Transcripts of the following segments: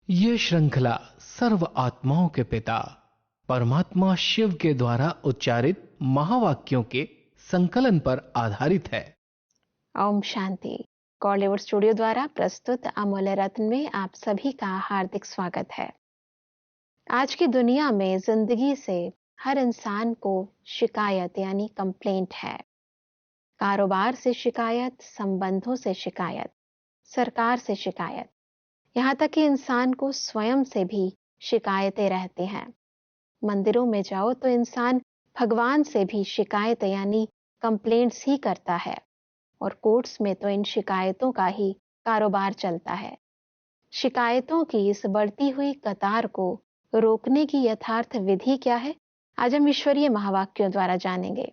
ये श्रृंखला सर्व आत्माओं के पिता परमात्मा शिव के द्वारा उच्चारित महावाक्यों के संकलन पर आधारित है। ओम शांति। गॉलीवुड स्टूडियो द्वारा प्रस्तुत अमूल्य रत्न में आप सभी का हार्दिक स्वागत है। आज की दुनिया में जिंदगी से हर इंसान को शिकायत यानी कंप्लेंट है। कारोबार से शिकायत, संबंधों से शिकायत, सरकार से शिकायत, यहाँ तक कि इंसान को स्वयं से भी शिकायतें रहती हैं। मंदिरों में जाओ तो इंसान भगवान से भी शिकायत यानी कंप्लेंट्स ही करता है, और कोर्ट्स में तो इन शिकायतों का ही कारोबार चलता है। शिकायतों की इस बढ़ती हुई कतार को रोकने की यथार्थ विधि क्या है, आज हम ईश्वरीय महावाक्यों द्वारा जानेंगे।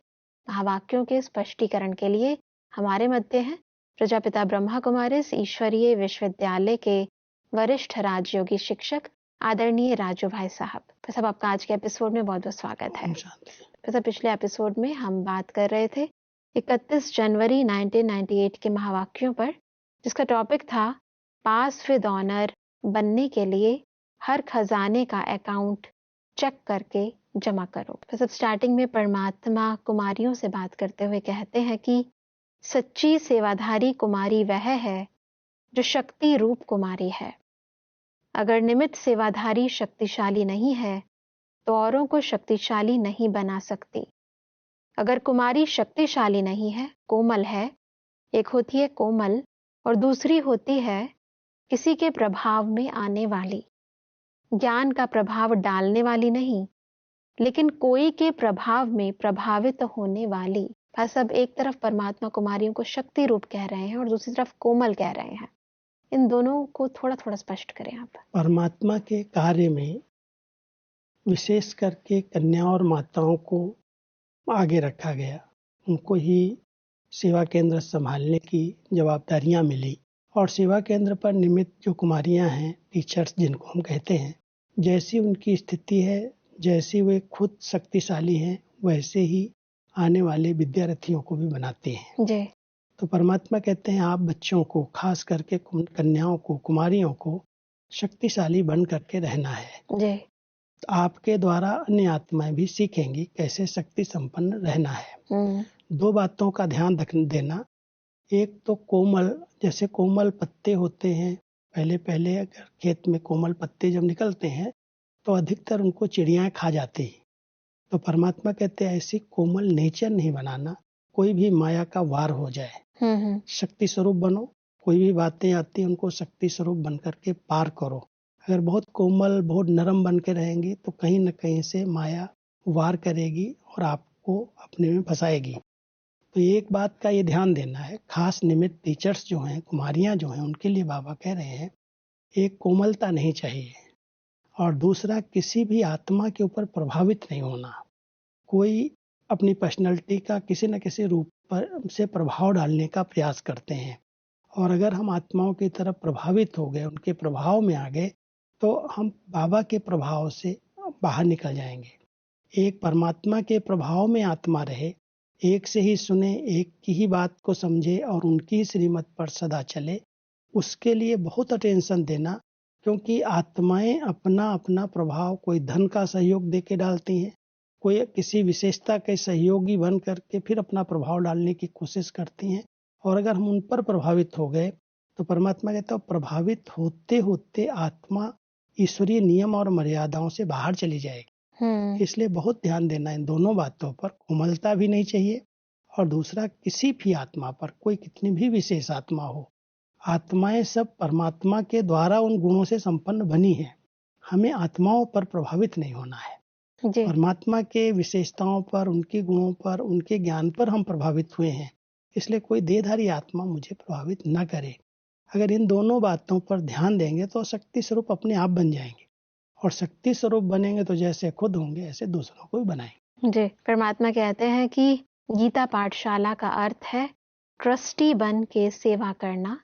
महावाक्यों के स्पष्टीकरण के लिए हमारे मध्य हैं प्रजापिता ब्रह्मा कुमारिस ईश्वरीय विश्वविद्यालय के वरिष्ठ राजयोगी शिक्षक आदरणीय राजू भाई साहब। साहब, आपका आज के एपिसोड में बहुत बहुत स्वागत है। साहब, पिछले एपिसोड में हम बात कर रहे थे 31 जनवरी 1998 के महावाक्यों पर, जिसका टॉपिक था पास विद ऑनर बनने के लिए हर खजाने का अकाउंट चेक करके जमा करो। सब स्टार्टिंग में परमात्मा कुमारियों से बात करते हुए कहते हैं कि सच्ची सेवाधारी कुमारी वह है जो शक्ति रूप कुमारी है। अगर निमित्त सेवाधारी शक्तिशाली नहीं है तो औरों को शक्तिशाली नहीं बना सकती। अगर कुमारी शक्तिशाली नहीं है, कोमल है, एक होती है कोमल और दूसरी होती है किसी के प्रभाव में आने वाली, ज्ञान का प्रभाव डालने वाली नहीं, लेकिन कोई के प्रभाव में प्रभावित होने वाली। सब एक तरफ परमात्मा कुमारियों को शक्ति रूप कह रहे हैं और दूसरी तरफ कोमल कह रहे हैं। इन दोनों को थोड़ा थोड़ा स्पष्ट करें आप। परमात्मा के कार्य में विशेष करके कन्या और माताओं को आगे रखा गया। उनको ही सेवा केंद्र संभालने की जवाबदारियां मिली, और सेवा केंद्र पर निमित्त जो कुमारियां हैं, टीचर्स जिनको हम कहते हैं, जैसी उनकी स्थिति है, जैसी वे खुद शक्तिशाली हैं, वैसे ही आने वाले विद्यार्थियों को भी बनाते हैं जी। तो परमात्मा कहते हैं आप बच्चों को, खास करके कन्याओं को, कुमारियों को शक्तिशाली बन करके रहना है जी। तो आपके द्वारा अन्य आत्माएं भी सीखेंगी कैसे शक्ति संपन्न रहना है। दो बातों का ध्यान देना। एक तो कोमल, जैसे कोमल पत्ते होते हैं, पहले अगर खेत में कोमल पत्ते जब निकलते हैं तो अधिकतर उनको चिड़ियाएं खा जाती हैं। तो परमात्मा कहते हैं ऐसी कोमल नेचर नहीं बनाना, कोई भी माया का वार हो जाए। शक्ति स्वरूप बनो, कोई भी बातें आती हैं उनको शक्ति स्वरूप बन करके पार करो। अगर बहुत कोमल, बहुत नरम बन के रहेंगे तो कहीं न कहीं से माया वार करेगी और आपको अपने में फंसाएगी। तो एक बात का ये ध्यान देना है, खास निमित्त टीचर्स जो हैं, कुमारियां जो हैं, उनके लिए बाबा कह रहे हैं एक कोमलता नहीं चाहिए, और दूसरा किसी भी आत्मा के ऊपर प्रभावित नहीं होना। कोई अपनी पर्सनैलिटी का किसी न किसी रूप पर से प्रभाव डालने का प्रयास करते हैं, और अगर हम आत्माओं की तरफ प्रभावित हो गए, उनके प्रभाव में आ गए, तो हम बाबा के प्रभाव से बाहर निकल जाएंगे। एक परमात्मा के प्रभाव में आत्मा रहे, एक से ही सुने, एक की ही बात को समझे और उनकी श्रीमत पर सदा चले, उसके लिए बहुत अटेंशन देना। क्योंकि आत्माएं अपना अपना प्रभाव कोई धन का सहयोग दे के डालती हैं, कोई किसी विशेषता के सहयोगी बन करके फिर अपना प्रभाव डालने की कोशिश करती हैं, और अगर हम उन पर प्रभावित हो गए तो परमात्मा कहता है प्रभावित होते होते आत्मा ईश्वरीय नियम और मर्यादाओं से बाहर चली जाएगी। इसलिए बहुत ध्यान देना इन दोनों बातों पर। कोमलता भी नहीं चाहिए, और दूसरा किसी भी आत्मा पर, कोई कितनी भी विशेष आत्मा हो, आत्माएं सब परमात्मा के द्वारा उन गुणों से संपन्न बनी है। हमें आत्माओं पर प्रभावित नहीं होना है। परमात्मा के विशेषताओं पर, उनके गुणों पर, उनके ज्ञान पर हम प्रभावित हुए हैं, इसलिए कोई देहधारी आत्मा मुझे प्रभावित न करे। अगर इन दोनों बातों पर ध्यान देंगे तो शक्ति स्वरूप अपने आप बन जाएंगे, और शक्ति स्वरूप बनेंगे तो जैसे खुद होंगे ऐसे दूसरों को भी बनाएंगे। जी। परमात्मा कहते हैं कि गीता पाठशाला का अर्थ है ट्रस्टी बन के सेवा करना,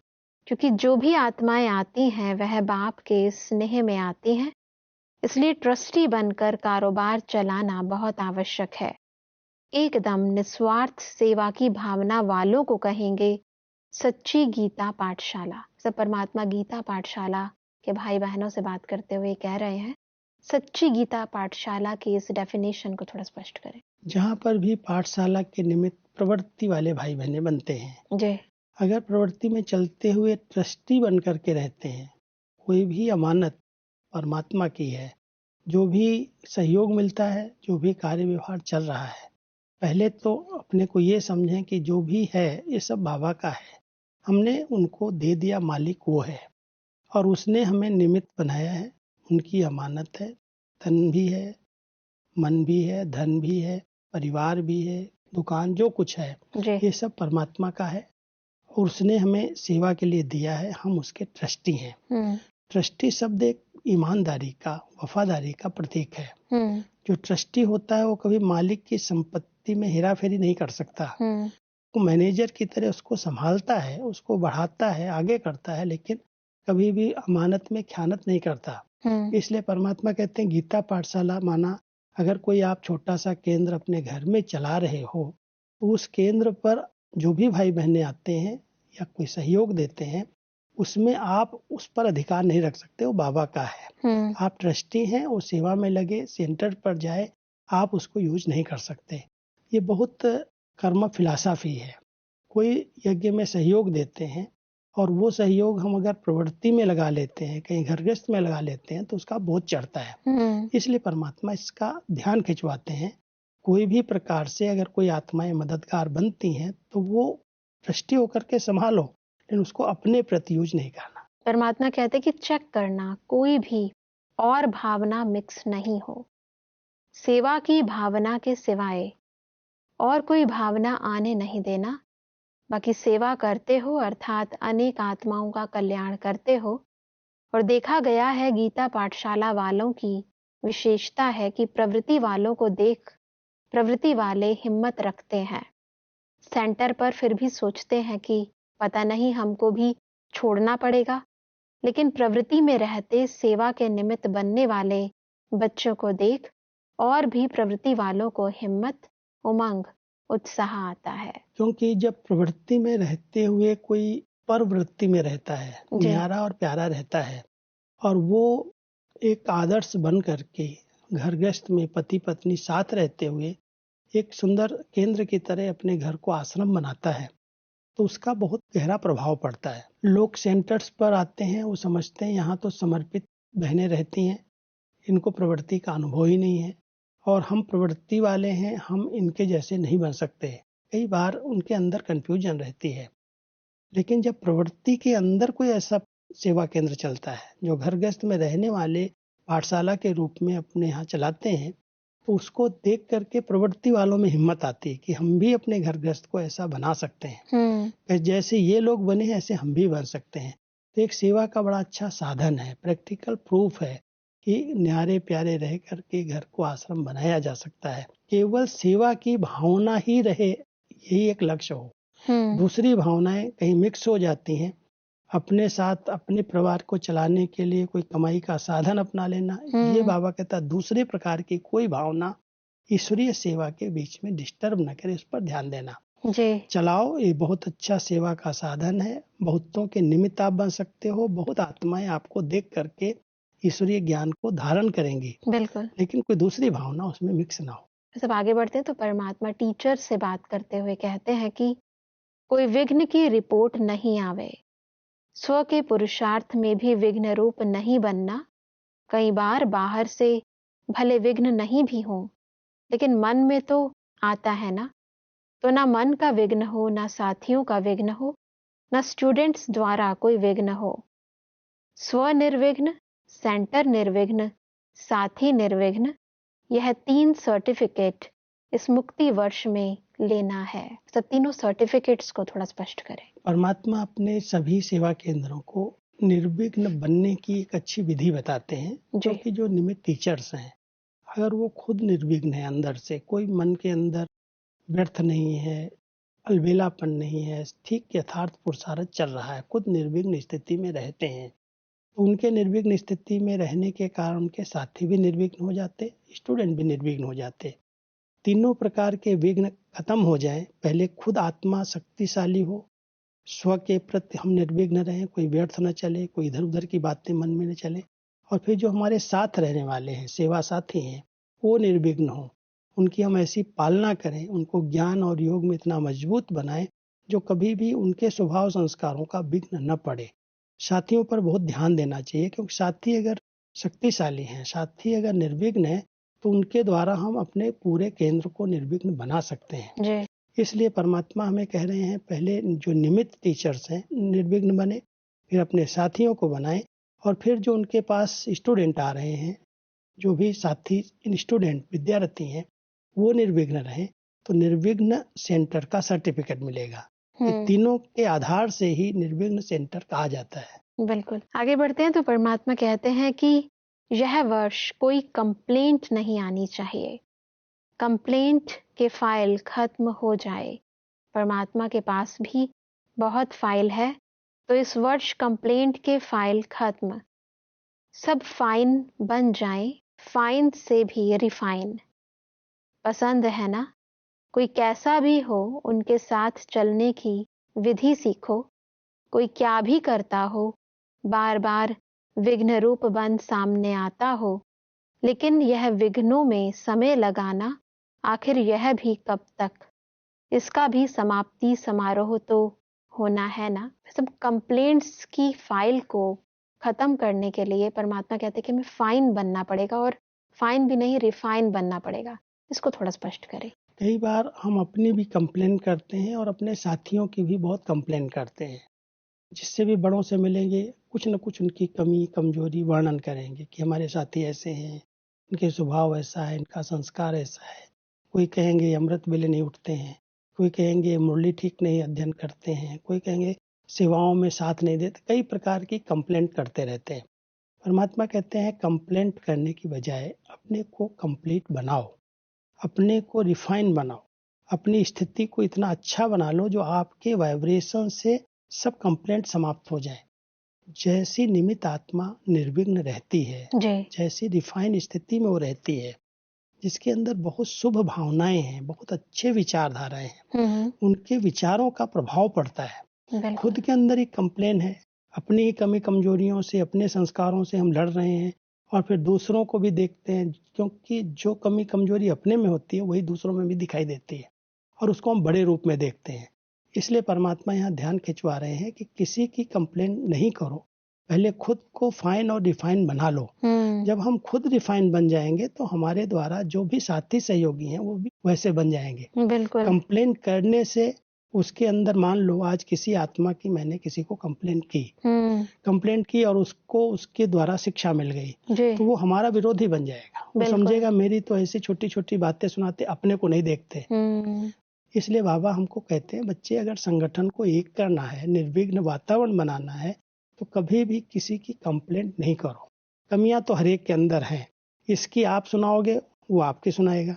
क्योंकि जो भी आत्माएं आती हैं वह बाप के स्नेह में आती हैं, इसलिए ट्रस्टी बनकर कारोबार चलाना बहुत आवश्यक है। एकदम निस्वार्थ सेवा की भावना वालों को कहेंगे सच्ची गीता पाठशाला। सब परमात्मा गीता पाठशाला के भाई बहनों से बात करते हुए कह रहे हैं, सच्ची गीता पाठशाला की इस डेफिनेशन को थोड़ा स्पष्ट करें। जहाँ पर भी पाठशाला के निमित्त प्रवृत्ति वाले भाई बहने बनते हैं, जी। अगर प्रवृत्ति में चलते हुए ट्रस्टी बन करके रहते हैं, कोई भी अमानत परमात्मा की है, जो भी सहयोग मिलता है, जो भी कार्य व्यवहार चल रहा है, पहले तो अपने को ये समझें कि जो भी है ये सब बाबा का है, हमने उनको दे दिया, मालिक वो है और उसने हमें निमित्त बनाया है, उनकी अमानत है, तन भी है, मन भी है, धन भी है, परिवार भी है, दुकान जो कुछ है ये सब परमात्मा का है और उसने हमें सेवा के लिए दिया है, हम उसके ट्रस्टी हैं। ट्रस्टी शब्द एक ईमानदारी का, वफादारी का प्रतीक है। जो ट्रस्टी होता है वो कभी मालिक की संपत्ति में हेराफेरी नहीं कर सकता, वो मैनेजर की तरह उसको संभालता है, उसको बढ़ाता है, आगे करता है, लेकिन कभी भी अमानत में ख्यानत नहीं करता। इसलिए परमात्मा कहते हैं गीता पाठशाला माना अगर कोई आप छोटा सा केंद्र अपने घर में चला रहे हो तो उस केंद्र पर जो भी भाई बहने आते हैं या कोई सहयोग देते हैं उसमें आप उस पर अधिकार नहीं रख सकते, वो बाबा का है। आप ट्रस्टी हैं, वो सेवा में लगे, सेंटर पर जाए, आप उसको यूज नहीं कर सकते। ये बहुत कर्म फिलॉसफी है। कोई यज्ञ में सहयोग देते हैं और वो सहयोग हम अगर प्रवृत्ति में लगा लेते हैं, कहीं घरगृहस्थ में लगा लेते हैं तो उसका बोझ चढ़ता है। इसलिए परमात्मा इसका ध्यान खिंचवाते हैं। कोई भी प्रकार से अगर कोई आत्माएं मददगार बनती हैं तो वो ट्रस्टी होकर के संभालो, लेकिन उसको अपने प्रति यूज नहीं करना। परमात्मा कहते हैं कि चेक करना, कोई भी और भावना मिक्स नहीं हो। सेवा की भावना के सिवाय और कोई भावना आने नहीं देना। बाकी सेवा करते हो अर्थात अनेक आत्माओं का कल्याण करते हो। और देखा गया है गीता पाठशाला वालों की विशेषता है कि प्रवृत्ति वालों को देख प्रवृत्ति वाले हिम्मत रखते हैं। सेंटर पर फिर भी सोचते हैं कि पता नहीं हमको भी छोड़ना पड़ेगा, लेकिन प्रवृत्ति में रहते सेवा के निमित्त बनने वाले बच्चों को देख और भी प्रवृत्ति वालों को हिम्मत, उमंग, उत्साह आता है। क्योंकि जब प्रवृत्ति में रहते हुए कोई परवृत्ति में रहता है, न्यारा और प्यारा रहता है और वो एक आदर्श बन करके घरगृहस्थ में पति पत्नी साथ रहते हुए एक सुंदर केंद्र की तरह अपने घर को आश्रम बनाता है तो उसका बहुत गहरा प्रभाव पड़ता है। लोग सेंटर्स पर आते हैं, वो समझते हैं यहाँ तो समर्पित बहनें रहती हैं, इनको प्रवृत्ति का अनुभव ही नहीं है और हम प्रवृत्ति वाले हैं, हम इनके जैसे नहीं बन सकते। कई बार उनके अंदर कंफ्यूजन रहती है। लेकिन जब प्रवृत्ति के अंदर कोई ऐसा सेवा केंद्र चलता है जो घरगृहस्थ में रहने वाले पाठशाला के रूप में अपने यहाँ चलाते हैं तो उसको देख करके प्रवृत्ति वालों में हिम्मत आती है कि हम भी अपने घरगृहस्थ को ऐसा बना सकते हैं। जैसे ये लोग बने ऐसे हम भी बन सकते हैं। तो एक सेवा का बड़ा अच्छा साधन है, प्रैक्टिकल प्रूफ है कि न्यारे प्यारे रह करके घर को आश्रम बनाया जा सकता है। केवल सेवा की भावना ही रहे, यही एक लक्ष्य हो। दूसरी भावनाएं कहीं मिक्स हो जाती हैं। अपने साथ अपने परिवार को चलाने के लिए कोई कमाई का साधन अपना लेना, ये बाबा कहता है दूसरे प्रकार की कोई भावना ईश्वरीय सेवा के बीच में डिस्टर्ब न करे, इस पर ध्यान देना। चलाओ, ये बहुत अच्छा सेवा का साधन है। बहुतों के निमित्त आप बन सकते हो, बहुत आत्माएं आपको देख करके ईश्वरीय ज्ञान को धारण करेंगी। बिल्कुल। लेकिन कोई दूसरी भावना उसमें मिक्स ना हो। जब आगे बढ़ते हैं तो परमात्मा टीचर से बात करते हुए कहते हैं कि कोई विघ्न की रिपोर्ट नहीं आवे, स्व के पुरुषार्थ में भी विघ्न रूप नहीं बनना। कई बार बाहर से भले विघ्न नहीं भी हो, लेकिन मन में तो आता है ना। तो ना मन का विघ्न हो, ना साथियों का विघ्न हो, ना स्टूडेंट्स द्वारा कोई विघ्न हो। स्व निर्विघ्न, सेंटर निर्विघ्न, साथी निर्विघ्न, यह 3 सर्टिफिकेट इस मुक्ति वर्ष में लेना है। सब तीनों सर्टिफिकेट्स को थोड़ा स्पष्ट करें। परमात्मा अपने सभी सेवा केंद्रों को निर्विघ्न बनने की एक अच्छी विधि बताते हैं, क्योंकि जो निमित्त टीचर्स हैं अगर वो खुद निर्विघ्न है, अंदर से कोई मन के अंदर व्यर्थ नहीं है, अलबेलापन नहीं है, ठीक यथार्थ पुरुषार्थ चल रहा है, खुद निर्विघ्न स्थिति में रहते हैं, तो उनके निर्विघ्न स्थिति में रहने के कारण उनके साथी भी निर्विघ्न हो जाते, स्टूडेंट भी निर्विघ्न हो जाते। तीनों प्रकार के विघ्न खत्म हो जाएं, पहले खुद आत्मा शक्तिशाली हो, स्व के प्रति हम निर्विघ्न रहें, कोई व्यर्थ न चले, कोई इधर उधर की बातें मन में न चले। और फिर जो हमारे साथ रहने वाले हैं, सेवा साथी हैं, वो निर्विघ्न हों, उनकी हम ऐसी पालना करें, उनको ज्ञान और योग में इतना मजबूत बनाएं जो कभी भी उनके स्वभाव संस्कारों का विघ्न न पड़े। साथियों पर बहुत ध्यान देना चाहिए, क्योंकि साथी अगर शक्तिशाली हैं, साथी अगर निर्विघ्न है, तो उनके द्वारा हम अपने पूरे केंद्र को निर्विघ्न बना सकते हैं जी। इसलिए परमात्मा हमें कह रहे हैं, पहले जो निमित्त टीचर्स हैं निर्विघ्न बने, फिर अपने साथियों को बनाएं, और फिर जो उनके पास स्टूडेंट आ रहे हैं, जो भी साथी स्टूडेंट विद्यार्थी हैं, वो निर्विघ्न रहें, तो निर्विघ्न सेंटर का सर्टिफिकेट मिलेगा। ये तीनों के आधार से ही निर्विघ्न सेंटर कहा जाता है। बिल्कुल। आगे बढ़ते हैं तो परमात्मा कहते हैं कि यह वर्ष कोई कंप्लेंट नहीं आनी चाहिए, कंप्लेंट के फाइल खत्म हो जाए। परमात्मा के पास भी बहुत फाइल है, तो इस वर्ष कंप्लेंट के फाइल खत्म, सब फाइन बन जाए, फाइन से भी रिफाइन। पसंद है ना? कोई कैसा भी हो, उनके साथ चलने की विधि सीखो। कोई क्या भी करता हो, बार बार विघ्न रूप बन सामने आता हो, लेकिन यह विघ्नों में समय लगाना, आखिर यह भी कब तक? इसका भी समाप्ति समारोह तो होना है ना। सब कंप्लेंट्स की फाइल को खत्म करने के लिए परमात्मा कहते हैं कि हमें फाइन बनना पड़ेगा, और फाइन भी नहीं, रिफाइन बनना पड़ेगा। इसको थोड़ा स्पष्ट करें। कई बार हम अपनी भी कंप्लेन करते हैं और अपने साथियों की भी बहुत कंप्लेन करते हैं। जिससे भी बड़ों से मिलेंगे, कुछ न कुछ उनकी कमी कमजोरी वर्णन करेंगे कि हमारे साथी ऐसे हैं, इनके स्वभाव ऐसा है, इनका संस्कार ऐसा है। कोई कहेंगे अमृत वेले नहीं उठते हैं, कोई कहेंगे मुरली ठीक नहीं अध्ययन करते हैं, कोई कहेंगे सेवाओं में साथ नहीं देते। कई प्रकार की कंप्लेंट करते रहते हैं। परमात्मा कहते हैं कंप्लेंट करने की बजाय अपने को कंप्लीट बनाओ, अपने को रिफाइन बनाओ, अपनी स्थिति को इतना अच्छा बना लो जो आपके वाइब्रेशन से सब कंप्लेंट समाप्त हो जाए। जैसी निमित्त आत्मा निर्विघ्न रहती है, जैसी रिफाइन स्थिति में वो रहती है, जिसके अंदर बहुत शुभ भावनाएं हैं, बहुत अच्छे विचारधाराएं हैं, उनके विचारों का प्रभाव पड़ता है। खुद के अंदर एक कंप्लेन है, अपनी ही कमी कमजोरियों से, अपने संस्कारों से हम लड़ रहे हैं, और फिर दूसरों को भी देखते हैं, क्योंकि जो कमी कमजोरी अपने में होती है वही दूसरों में भी दिखाई देती है, और उसको हम बड़े रूप में देखते हैं। इसलिए परमात्मा यहाँ ध्यान खिंचवा रहे हैं कि किसी की कंप्लेन नहीं करो, पहले खुद को फाइन और रिफाइन बना लो। जब हम खुद रिफाइन बन जाएंगे तो हमारे द्वारा जो भी साथी सहयोगी हैं वो भी वैसे बन जाएंगे। बिल्कुल। कंप्लेन करने से उसके अंदर, मान लो आज किसी आत्मा की मैंने किसी को कंप्लेंट की और उसको उसके द्वारा शिक्षा मिल गई, तो वो हमारा विरोधी बन जाएगा। वो समझेगा मेरी तो ऐसी छोटी छोटी बातें सुनाते, अपने को नहीं देखते। इसलिए बाबा हमको कहते हैं, बच्चे अगर संगठन को एक करना है, निर्विघ्न वातावरण बनाना है, तो कभी भी किसी की कंप्लेंट नहीं करो। कमियां तो हर एक के अंदर हैं, इसकी आप सुनाओगे वो आपकी सुनाएगा।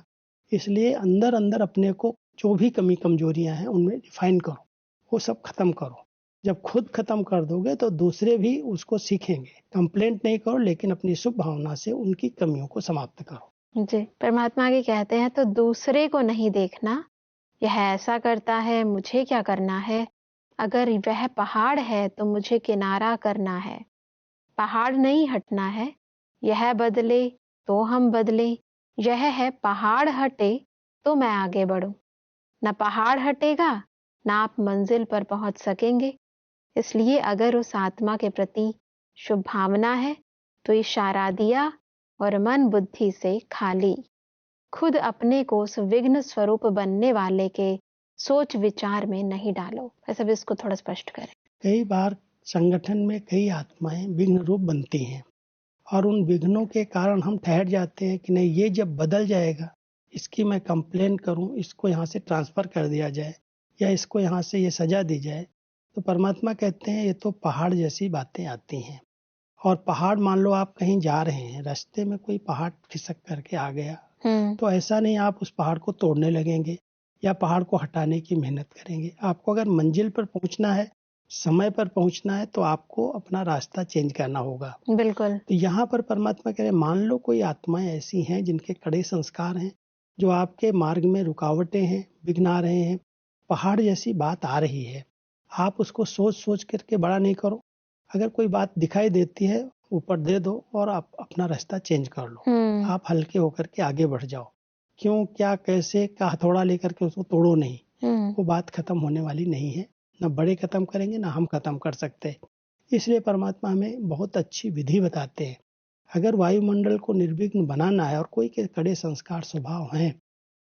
इसलिए अंदर अंदर अपने को जो भी कमी कमजोरियां हैं उनमें डिफाइन करो, वो सब खत्म करो। जब खुद खत्म कर दोगे तो दूसरे भी उसको सीखेंगे। कंप्लेंट नहीं करो, लेकिन अपनी शुभ भावना से उनकी कमियों को समाप्त करो। जी, परमात्मा आगे कहते हैं, तो दूसरे को नहीं देखना, यह ऐसा करता है, मुझे क्या करना है? अगर वह पहाड़ है तो मुझे किनारा करना है। पहाड़ नहीं हटना है, यह बदले तो हम बदले। यह है पहाड़ हटे तो मैं आगे बढ़ूं। न पहाड़ हटेगा, न आप मंजिल पर पहुंच सकेंगे। इसलिए अगर उस आत्मा के प्रति शुभ भावना है तो इशारा दिया और मन बुद्धि से खाली। खुद अपने को उस विघ्न स्वरूप बनने वाले के सोच विचार में नहीं डालो। ऐसा भी इसको थोड़ा स्पष्ट करें। कई बार संगठन में कई आत्माएं विघ्न रूप बनती हैं, और उन विघ्नों के कारण हम ठहर जाते हैं कि नहीं, ये जब बदल जाएगा, इसकी मैं कंप्लेन करूं, इसको यहाँ से ट्रांसफर कर दिया जाए, या इसको यहाँ से ये सजा दी जाए। तो परमात्मा कहते हैं ये तो पहाड़ जैसी बातें आती हैं। और पहाड़, मान लो आप कहीं जा रहे हैं, रास्ते में कोई पहाड़ खिसक करके आ गया, तो ऐसा नहीं आप उस पहाड़ को तोड़ने लगेंगे या पहाड़ को हटाने की मेहनत करेंगे। आपको अगर मंजिल पर पहुंचना है, समय पर पहुंचना है, तो आपको अपना रास्ता चेंज करना होगा। बिल्कुल। तो यहाँ पर परमात्मा कह रहे हैं, मान लो कोई आत्माएं ऐसी हैं जिनके कड़े संस्कार हैं, जो आपके मार्ग में रुकावटें हैं, विघ्न आ रहे हैं, पहाड़ जैसी बात आ रही है, आप उसको सोच सोच करके बड़ा नहीं करो। अगर कोई बात दिखाई देती है ऊपर दे दो और आप अपना रास्ता चेंज कर लो। आप हल्के होकर के आगे बढ़ जाओ। क्यों, क्या, कैसे का हथौड़ा लेकर के उसको तोड़ो नहीं। वो बात खत्म होने वाली नहीं है। ना बड़े खत्म करेंगे ना हम खत्म कर सकते। इसलिए परमात्मा हमें बहुत अच्छी विधि बताते हैं। अगर वायुमंडल को निर्विघ्न बनाना है और कोई के कड़े संस्कार स्वभाव हैं,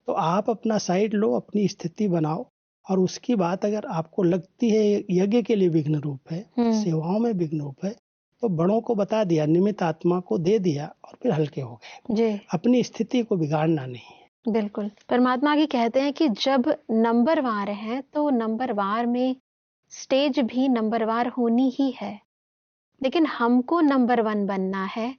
तो आप अपना साइड लो, अपनी स्थिति बनाओ। और उसकी बात अगर आपको लगती है यज्ञ के लिए विघ्न रूप है, सेवाओं में विघ्न रूप है, तो बड़ों को बता दिया, निमित्त आत्मा को दे दिया और फिर हल्के हो गए। अपनी स्थिति को बिगाड़ना नहीं। बिल्कुल, परमात्मा की कहते हैं कि जब नंबरवार है तो नंबरवार में स्टेज भी नंबरवार होनी ही है, लेकिन हमको नंबर 1 बनना है।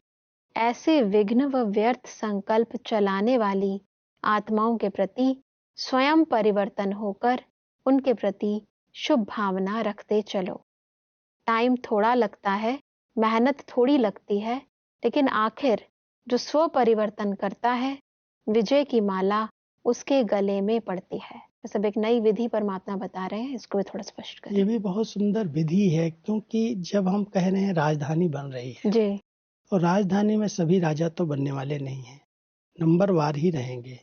ऐसे विघ्न व व्यर्थ संकल्प चलाने वाली आत्माओं के प्रति स्वयं परिवर्तन होकर उनके प्रति शुभ भावना रखते चलो। टाइम थोड़ा लगता है, मेहनत थोड़ी लगती है, लेकिन आखिर जो स्व परिवर्तन करता है, विजय की माला उसके गले में पड़ती है। सब एक नई विधि परमात्मा बता रहे हैं, इसको भी थोड़ा स्पष्ट करें। ये भी बहुत सुंदर विधि है, क्योंकि जब हम कह रहे हैं राजधानी बन रही है जी, और राजधानी में सभी राजा तो बनने वाले नहीं हैं, नंबरवार ही रहेंगे।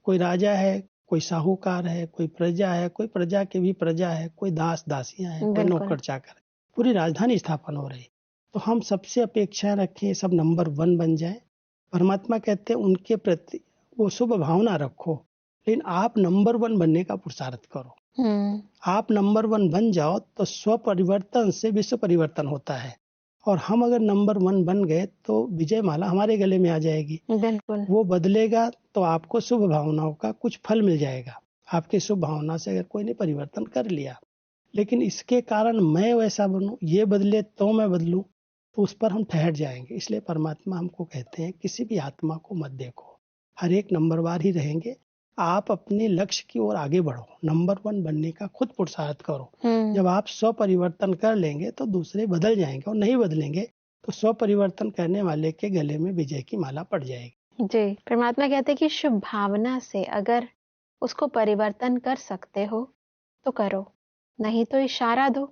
कोई राजा है, कोई साहूकार है, कोई प्रजा है, कोई प्रजा के भी प्रजा है, कोई दास दासियां हैं, कोई नौकर चाकर। पूरी राजधानी स्थापन हो रही। तो हम सबसे अपेक्षा रखें सब नंबर 1 बन जाए। परमात्मा कहते हैं उनके प्रति वो शुभ भावना रखो, लेकिन आप नंबर 1 बनने का पुरुषार्थ करो। आप नंबर 1 बन जाओ तो स्व परिवर्तन से विश्व परिवर्तन होता है। और हम अगर नंबर 1 बन गए तो विजय माला हमारे गले में आ जाएगी। बिल्कुल, वो बदलेगा तो आपको शुभ भावनाओं का कुछ फल मिल जाएगा। आपकी शुभ भावना से अगर कोई ने परिवर्तन कर लिया, लेकिन इसके कारण मैं वैसा बनूं, ये बदले तो मैं बदलूं, तो उस पर हम ठहर जाएंगे। इसलिए परमात्मा हमको कहते हैं किसी भी आत्मा को मत देखो, हर एक नंबरवार ही रहेंगे। आप अपने लक्ष्य की ओर आगे बढ़ो, नंबर 1 बनने का खुद पुरुषार्थ करो। जब आप स्व परिवर्तन कर लेंगे तो दूसरे बदल जाएंगे, और नहीं बदलेंगे तो स्व परिवर्तन करने वाले के गले में विजय की माला पड़ जाएगी। जी, परमात्मा कहते हैं कि शुभ भावना से अगर उसको परिवर्तन कर सकते हो तो करो, नहीं तो इशारा दो,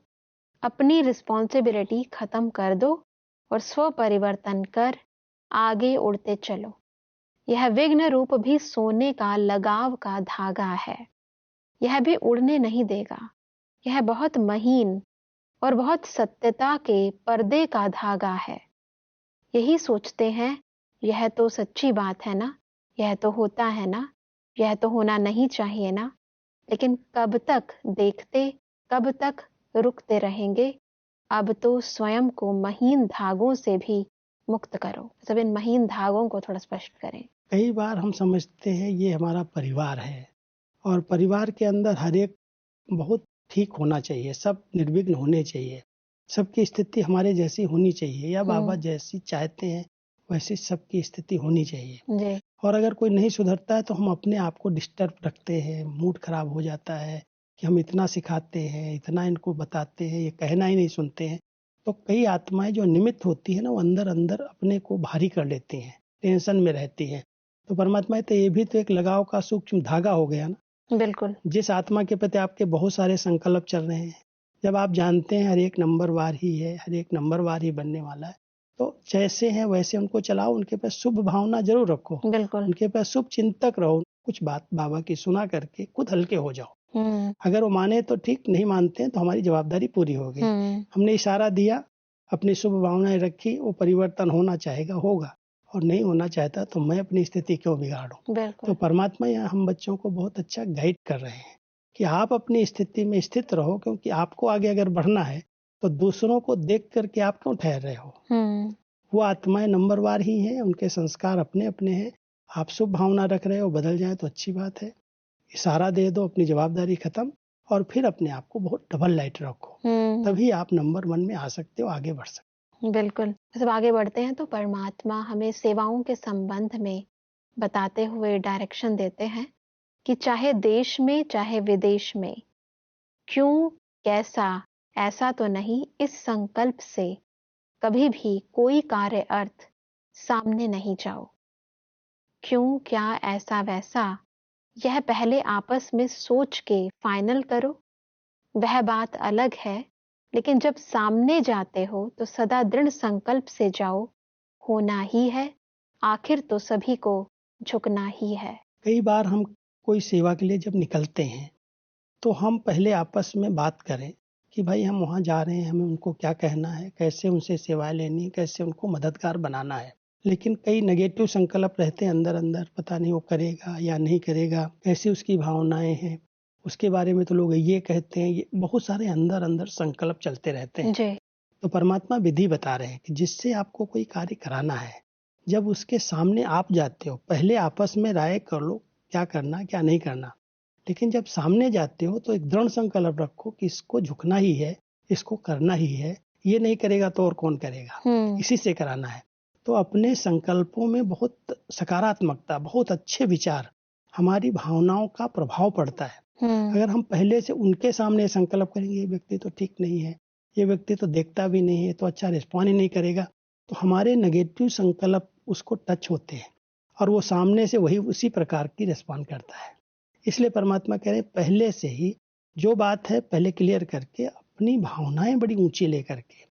अपनी रिस्पॉन्सिबिलिटी खत्म कर दो और स्व परिवर्तन कर आगे उड़ते चलो। यह विघ्न रूप भी सोने का लगाव का धागा है, यह भी उड़ने नहीं देगा। यह बहुत महीन और बहुत सत्यता के पर्दे का धागा है। यही सोचते हैं, यह तो सच्ची बात है ना, यह तो होता है ना, यह तो होना नहीं चाहिए ना, लेकिन कब तक देखते, कब तक रुकते रहेंगे। अब तो स्वयं को महीन धागों से भी मुक्त करो। सब इन महीन धागों को थोड़ा स्पष्ट करें। कई बार हम समझते हैं ये हमारा परिवार है और परिवार के अंदर हर एक बहुत ठीक होना चाहिए, सब निर्विघ्न होने चाहिए, सबकी स्थिति हमारे जैसी होनी चाहिए, या बाबा जैसी चाहते हैं वैसी सबकी स्थिति होनी चाहिए जी। और अगर कोई नहीं सुधरता है तो हम अपने आप को डिस्टर्ब रखते हैं, मूड खराब हो जाता है कि हम इतना सिखाते हैं, इतना इनको बताते हैं, ये कहना ही नहीं सुनते हैं। तो कई आत्माएं जो निमित्त होती है ना, वो अंदर अंदर अपने को भारी कर लेती हैं, टेंशन में रहती हैं। तो परमात्मा तो ये भी तो एक लगाव का सूक्ष्म धागा हो गया ना। बिल्कुल, जिस आत्मा के प्रति आपके बहुत सारे संकल्प चल रहे हैं, जब आप जानते हैं हर एक नंबरवार ही है, हर एक नंबरवार ही बनने वाला है, तो जैसे हैं वैसे उनको चलाओ, उनके पास शुभ भावना जरूर रखो, बिल्कुल, उनके पास शुभ चिंतक रहो। कुछ बात बाबा की सुना करके खुद हल्के हो जाओ। अगर वो माने तो ठीक, नहीं मानते हैं तो हमारी जवाबदारी पूरी हो गई। हमने इशारा दिया, अपनी शुभ भावनाएं रखी, वो परिवर्तन होना चाहेगा होगा, और नहीं होना चाहता तो मैं अपनी स्थिति क्यों बिगाड़ूं। तो परमात्मा यहाँ हम बच्चों को बहुत अच्छा गाइड कर रहे हैं कि आप अपनी स्थिति में स्थित रहो, क्योंकि आपको आगे अगर बढ़ना है तो दूसरों को देख करके आप क्यों ठहर रहे हो। वो आत्माएं नंबरवार ही हैं, उनके संस्कार अपने अपने हैं। आप शुभ भावना रख रहे हो, बदल जाए तो अच्छी बात है, इशारा दे दो, अपनी जवाबदारी खत्म, और फिर अपने आप को बहुत डबल लाइट रखो, तभी आप नंबर 1 में आ सकते हो, आगे बढ़ सकते हो। बिल्कुल, जब आगे बढ़ते हैं तो परमात्मा हमें सेवाओं के संबंध में बताते हुए डायरेक्शन देते हैं कि चाहे देश में चाहे विदेश में, क्यों, कैसा, ऐसा तो नहीं, इस संकल्प से कभी भी कोई कार्य अर्थ सामने नहीं जाओ। क्यों, क्या, ऐसा वैसा, यह पहले आपस में सोच के फाइनल करो, वह बात अलग है, लेकिन जब सामने जाते हो तो सदा दृढ़ संकल्प से जाओ, होना ही है, आखिर तो सभी को झुकना ही है। कई बार हम कोई सेवा के लिए जब निकलते हैं तो हम पहले आपस में बात करें कि भाई हम वहाँ जा रहे हैं, हमें उनको क्या कहना है, कैसे उनसे सेवाएं लेनी है, कैसे उनको मददगार बनाना है। लेकिन कई नेगेटिव संकल्प रहते हैं अंदर अंदर, पता नहीं वो करेगा या नहीं करेगा, कैसी उसकी भावनाएं हैं, उसके बारे में तो लोग ये कहते हैं, ये बहुत सारे अंदर अंदर संकल्प चलते रहते हैं। जी। तो परमात्मा विधि बता रहे हैं कि जिससे आपको कोई कार्य कराना है, जब उसके सामने आप जाते हो, पहले आपस में राय कर लो क्या करना क्या नहीं करना, लेकिन जब सामने जाते हो तो एक दृढ़ संकल्प रखो कि इसको झुकना ही है, इसको करना ही है, ये नहीं करेगा तो और कौन करेगा, इसी से कराना है। तो अपने संकल्पों में बहुत सकारात्मकता, बहुत अच्छे विचार, हमारी भावनाओं का प्रभाव पड़ता है। अगर हम पहले से उनके सामने संकल्प करेंगे ये व्यक्ति तो ठीक नहीं है, ये व्यक्ति तो देखता भी नहीं है, तो अच्छा रिस्पॉन्ड ही नहीं करेगा, तो हमारे नेगेटिव संकल्प उसको टच होते हैं और वो सामने से वही उसी प्रकार की रिस्पॉन्ड करता है। इसलिए परमात्मा कह रहे हैं पहले से ही जो बात है पहले क्लियर करके, अपनी भावनाएं बड़ी ऊंची लेकर के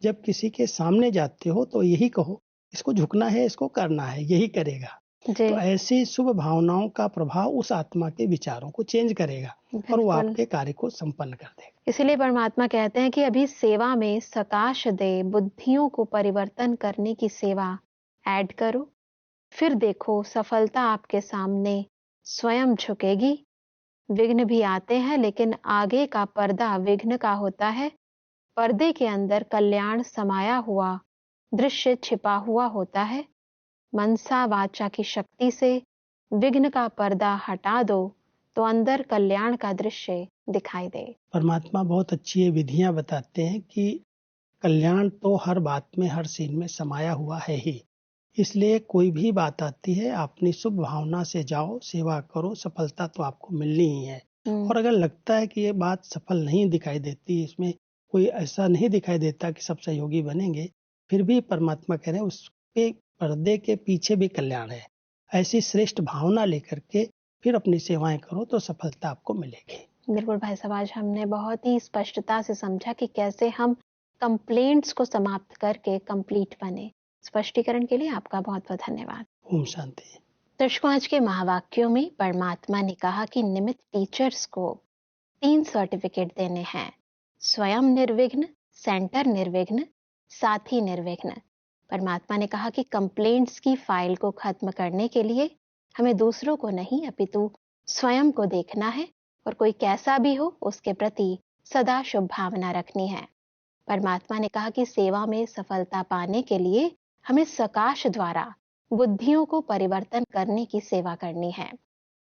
जब किसी के सामने जाते हो तो यही कहो इसको झुकना है, इसको करना है, यही करेगा। तो ऐसी शुभ भावनाओं का प्रभाव उस आत्मा के विचारों को चेंज करेगा और वो आपके कार्य को संपन्न कर देगा। इसलिए परमात्मा कहते हैं कि अभी सेवा में सकाश दे बुद्धियों को परिवर्तन करने की सेवा ऐड करो, फिर देखो सफलता आपके सामने स्वयं झुकेगी। विघ्न भी आते हैं, लेकिन आगे का पर्दा विघ्न का होता है, पर्दे के अंदर कल्याण समाया हुआ दृश्य छिपा हुआ होता है। मनसा वाचा की शक्ति से विघ्न का पर्दा हटा दो तो अंदर कल्याण का दृश्य दिखाई दे। परमात्मा बहुत अच्छी विधियां बताते हैं कि कल्याण तो हर बात में, हर सीन में समाया हुआ है ही। इसलिए कोई भी बात आती है, अपनी शुभ भावना से जाओ, सेवा करो, सफलता तो आपको मिलनी ही है। और अगर लगता है कि ये बात सफल नहीं दिखाई देती, इसमें कोई ऐसा नहीं दिखाई देता कि सब सहयोगी बनेंगे, फिर भी परमात्मा कह रहे हैं उसके पर्दे के पीछे भी कल्याण है। ऐसी श्रेष्ठ भावना लेकर के फिर अपनी सेवाएं करो तो सफलता आपको मिलेगी। बिल्कुल भाई साहब, आज हमने बहुत ही स्पष्टता से समझा कि कैसे हम कंप्लेंट्स को समाप्त करके कंप्लीट बने। स्पष्टीकरण के लिए आपका बहुत बहुत धन्यवाद। ओम शांति। दर्शकों, आज के महावाक्यों में परमात्मा ने कहा कि निमित्त टीचर्स को 3 सर्टिफिकेट देने हैं: स्वयं निर्विघ्न, सेंटर निर्विघ्न, साथी निर्विघ्न। परमात्मा ने कहा कि कंप्लेंट्स की फाइल को खत्म करने के लिए हमें दूसरों को नहीं अपितु स्वयं को देखना है और कोई कैसा भी हो उसके प्रति सदा शुभ भावना रखनी है। परमात्मा ने कहा कि सेवा में सफलता पाने के लिए हमें सकाश द्वारा बुद्धियों को परिवर्तन करने की सेवा करनी है।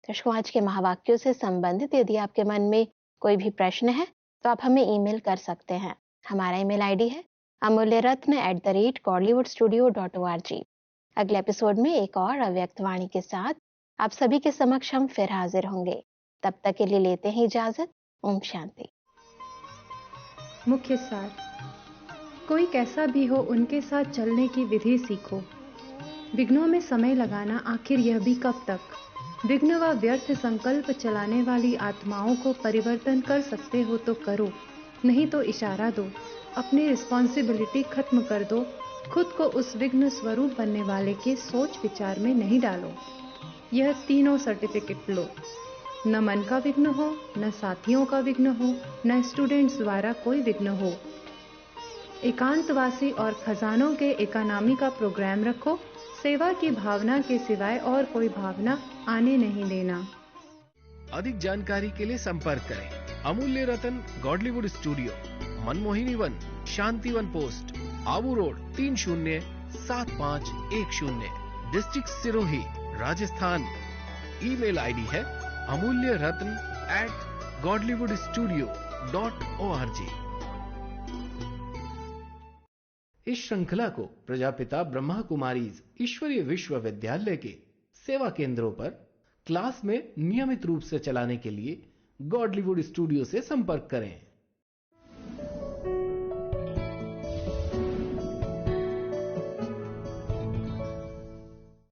दर्शकों, आज के महावाक्यों से संबंधित यदि आपके मन में कोई भी प्रश्न है तो आप हमें ईमेल कर सकते हैं। हमारा ईमेल आईडी है amulyaratna@godlywoodstudio.org। अगले एपिसोड में एक और अव्यक्त वाणी के साथ आप सभी के समक्ष हम फिर हाजिर होंगे। तब तक के लिए लेते हैं इजाजत। ओम शांति। मुख्य सार: कोई कैसा भी हो उनके साथ चलने की विधि सीखो। विघ्नों में समय लगाना आखिर यह भी कब तक? विघ्न व व्यर्थ संकल्प चलाने वाली आत्माओं को परिवर्तन कर सकते हो तो करो, नहीं तो इशारा दो। अपनी रिस्पॉन्सिबिलिटी खत्म कर दो, खुद को उस विघ्न स्वरूप बनने वाले के सोच विचार में नहीं डालो। यह तीनों सर्टिफिकेट लो। न मन का विघ्न हो, न साथियों का विघ्न हो, न स्टूडेंट्स द्वारा कोई विघ्न हो। एकांतवासी और खजानों के इकोनॉमी का प्रोग्राम रखो। सेवा की भावना के सिवाय और कोई भावना आने नहीं देना। अधिक जानकारी के लिए संपर्क करें Amulya Ratan Godlywood studio, Manmohini Van, Shantivan post, Abu road, 307510, district Sirohi, Rajasthan. Email ID है amulyaratn@godlywoodstudio.org। इस श्रृंखला को प्रजापिता ब्रह्मा कुमारीज ईश्वरीय विश्वविद्यालय के सेवा केंद्रों पर क्लास में नियमित रूप से चलाने के लिए गॉडलीवुड स्टूडियो से संपर्क करें।